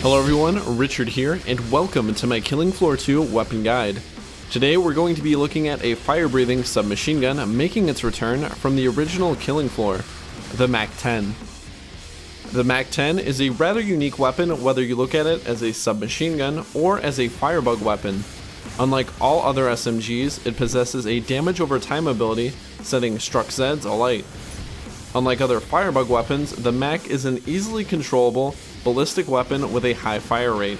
Hello everyone, Richard here, and welcome to my Killing Floor 2 weapon guide. Today we're going to be looking at a fire-breathing submachine gun making its return from the original Killing Floor, the MAC-10. The MAC-10 is a rather unique weapon whether you look at it as a submachine gun or as a firebug weapon. Unlike all other SMGs, it possesses a damage over time ability, setting struck Zeds alight. Unlike other firebug weapons, the MAC is an easily controllable, ballistic weapon with a high fire rate.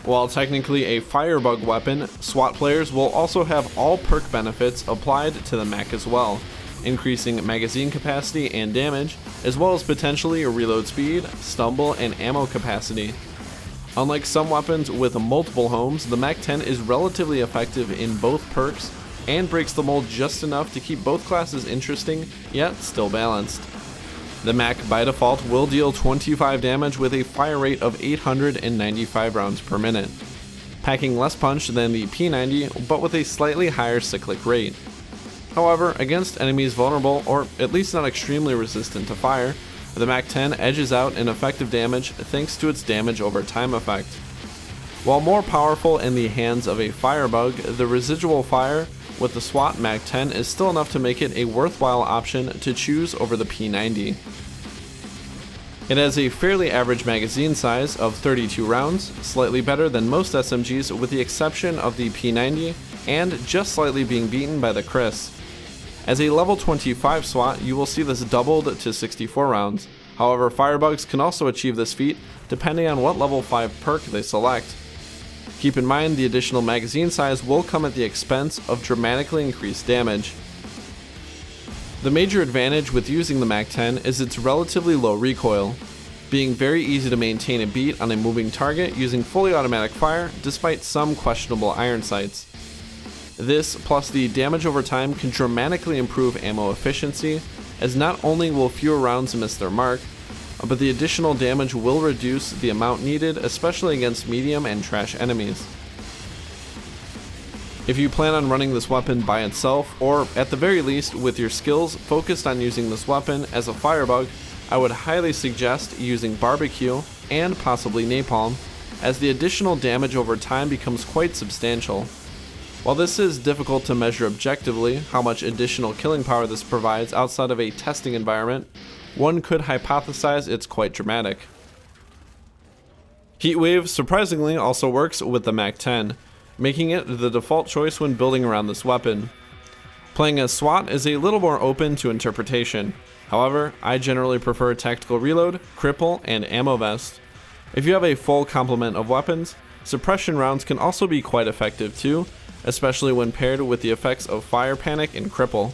While technically a firebug weapon, SWAT players will also have all perk benefits applied to the MAC as well, increasing magazine capacity and damage, as well as potentially reload speed, stumble, and ammo capacity. Unlike some weapons with multiple homes, the MAC-10 is relatively effective in both perks and breaks the mold just enough to keep both classes interesting, yet still balanced. The MAC by default will deal 25 damage with a fire rate of 895 rounds per minute, packing less punch than the P90 but with a slightly higher cyclic rate. However, against enemies vulnerable or at least not extremely resistant to fire, the MAC-10 edges out in effective damage thanks to its damage over time effect. While more powerful in the hands of a firebug, the residual fire with the SWAT MAC-10 is still enough to make it a worthwhile option to choose over the P90. It has a fairly average magazine size of 32 rounds, slightly better than most SMGs with the exception of the P90, and just slightly being beaten by the KRISS. As a level 25 SWAT, you will see this doubled to 64 rounds. However, firebugs can also achieve this feat depending on what level 5 perk they select. Keep in mind the additional magazine size will come at the expense of dramatically increased damage. The major advantage with using the MAC-10 is its relatively low recoil, being very easy to maintain a beat on a moving target using fully automatic fire despite some questionable iron sights. This, plus the damage over time, can dramatically improve ammo efficiency, as not only will fewer rounds miss their mark, but the additional damage will reduce the amount needed, especially against medium and trash enemies. If you plan on running this weapon by itself, or at the very least with your skills focused on using this weapon as a firebug, I would highly suggest using barbecue and possibly napalm, as the additional damage over time becomes quite substantial. While this is difficult to measure objectively how much additional killing power this provides outside of a testing environment, one could hypothesize it's quite dramatic. Heatwave surprisingly also works with the MAC-10, making it the default choice when building around this weapon. Playing as SWAT is a little more open to interpretation. However, I generally prefer Tactical Reload, Cripple, and Ammo Vest. If you have a full complement of weapons, suppression rounds can also be quite effective too, especially when paired with the effects of Fire Panic and Cripple.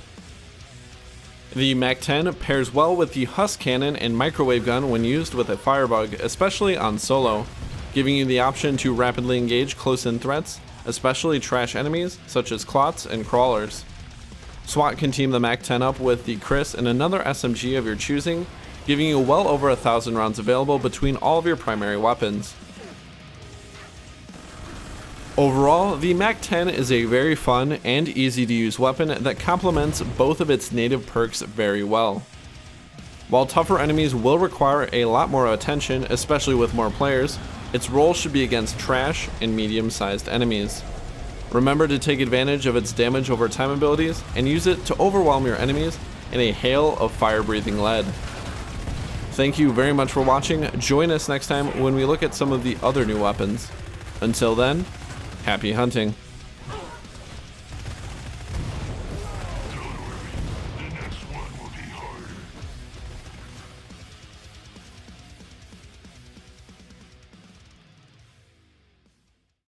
The MAC-10 pairs well with the Husk Cannon and Microwave Gun when used with a firebug, especially on solo, giving you the option to rapidly engage close-in threats, especially trash enemies such as clots and crawlers. SWAT can team the MAC-10 up with the KRISS and another SMG of your choosing, giving you well over 1,000 rounds available between all of your primary weapons. Overall, the MAC-10 is a very fun and easy to use weapon that complements both of its native perks very well. While tougher enemies will require a lot more attention, especially with more players, its role should be against trash and medium-sized enemies. Remember to take advantage of its damage over time abilities and use it to overwhelm your enemies in a hail of fire-breathing lead. Thank you very much for watching. Join us next time when we look at some of the other new weapons. Until then, happy hunting.